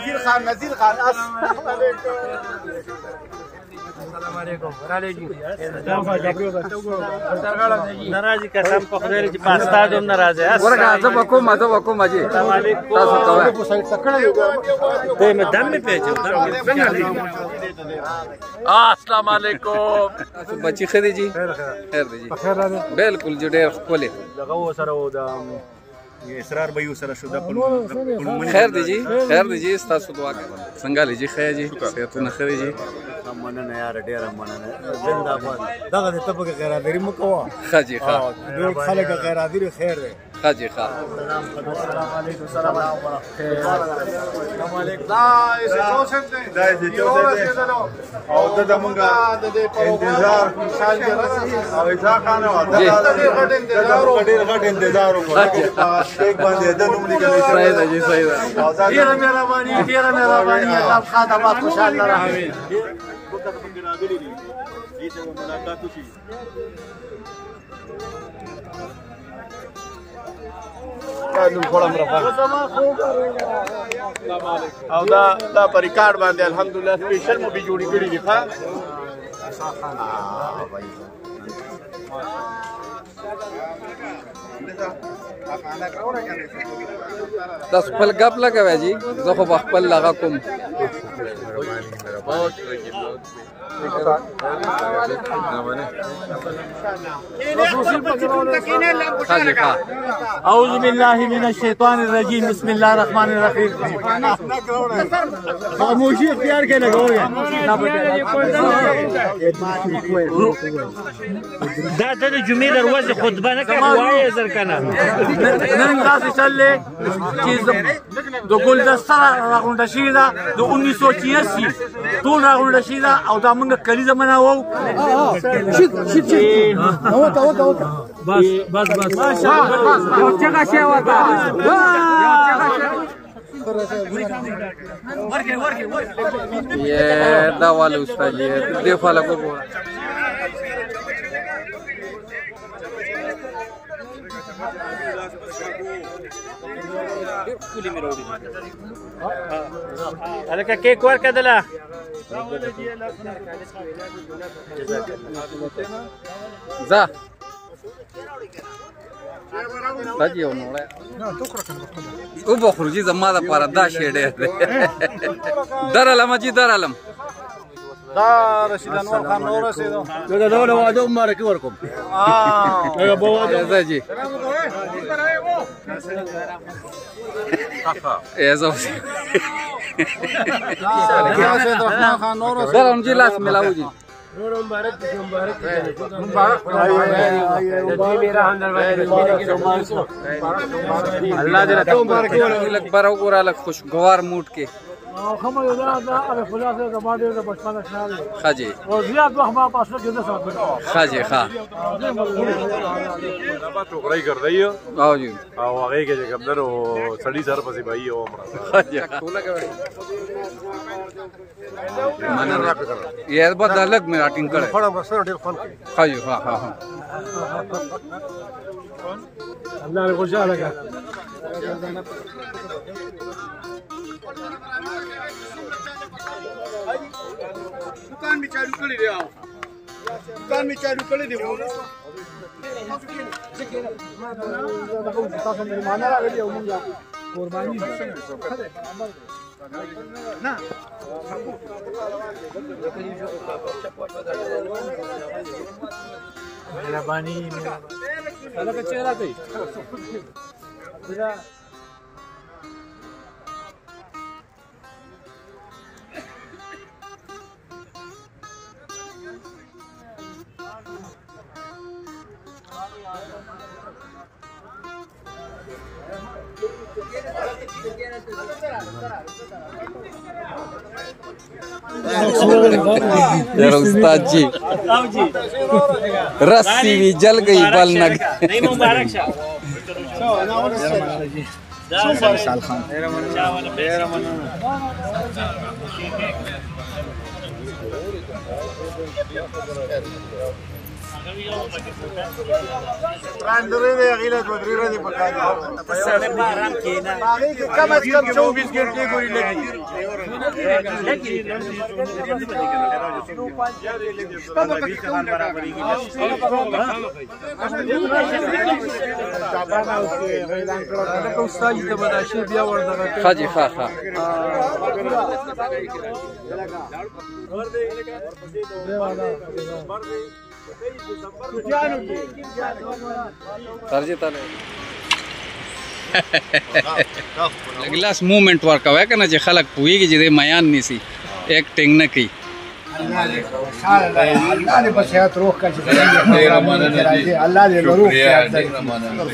نذیر خان السلام علیکم. السلام علیکم. ناراضي قسم په خدای چې پاستا دوم ناراضه است. ورګه زه وکوم اجي. السلام علیکم. تاسو ته ته مې دم می پیچو. السلام علیکم. بچی خدي جی. خیر دی جی. بالکل جو ډېر خپل. دغه سره د اسرار به یو سره شو د خیر دی جی تاسو دعا کوئ. څنګه لږی خیر جی. صحتونه خیر جی. مننه یار ډېره مننه. زنده‌باد. دغه د ته په غیرادری مو کوه. ښه جی ښه. ډېر خلک غیرادری خیر دی. ښه جی ښه. السلام علیکم. السلام علیکم. دا او د مونږه انتظار او اذا خان او ډېر غټ انتظار وکړو. ایک باندې د نوم لیکل صحیح ده جی صحیح ده. ډېره مهرباني الله خدمات خوشاله راوي. او دا په ریکارډ باندې الحمدلله سپیشل مو به جوړی کړی دي. ښه تاسو خپل غپ لګوي جی. زه خو خپل لغه کوم. اعوذ بالله من الشیطان الرجیم. بسم الله الرحمن الرحیم. خاموشی اختیار کې لګوي. دا د جمعې دروازه خطبه نه کوي وایي زر کنه نن تاسو چلې چې د ګلدسته راغونډه شي دا د 1986 ټول راغونډه شي دا او دا موږ کلیزه مناوو. شit بس یو څنګه شی وتا ये دا वाला उस्ताद ये देखो वाला को الکه کیک ورکړه za تاجي ونوړه او بخورجي زما د پاره دا شی ډېر دی. درالم جی درالم. دا رشید انور خان نور رسیدو. دا ډول واده مبارک ورکوم. هغه بواده زه جی. ایزو. رشید خان نور رسیدو. درم جی لاس ملاو جی. مبارک الله دې ته مبارک لک برو ګور لک خوشگوار موټ کې خمه یو دا هغه خلاصه د باندې د بچپن خیال خاجي او زیات وخت ما پاسه کې نه ساتل خاجي ښا دا ټوکرای ګرځي او جی او هغه کې چې کمدر او سړی سره پسې بای او عمر خاجي ټوله کوي مننه یې به دلګ مې راټینګ کړه خړم سره ډیر فن خاجي ها ها الله له خوشاله کا दुकान में चालू कर दे आओ दुकान में चालू कर दे वो कुर्बानी ना मेहरबानी अलग चेहरा कोई उस्ताद जी रस्सी भी जल गई बल नग नहीं मुबारक शाह सुपर साल खान راندرې دی غیله دوه درې ورځې په کار ته سړی په ارام کښېنه. هغې کې کم از کم 24 ګنټې ګورې لګي خاجي ښه ښه ترجیح تاله ګلاس موومېنټ ورکوي که نه چې خلک پوهېږي چې دی میان نیسي ایکټینګ نه کوي الله دې په صحت روغ کړي چې الله دې روغ کړي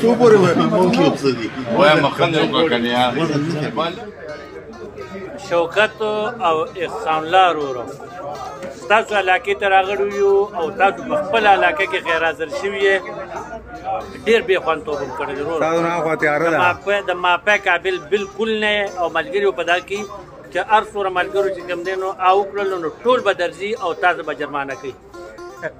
څو پورې ممکن څه دي وایم خلک وکړي شوکت او احسان الله ورو تاسو علاقې ته راغلي یو او تاسو په خپل علاقې کې غیر حاضر شوي یې ډېر بې خوندتوب هم کړی ورو د ماپه قابل بالکل نه او ملګري په دا کې چې هر څومره ملګرو چې کوم دی نو او کړل نو ټول به درځي او تاسو به جرمانه کوي ها؟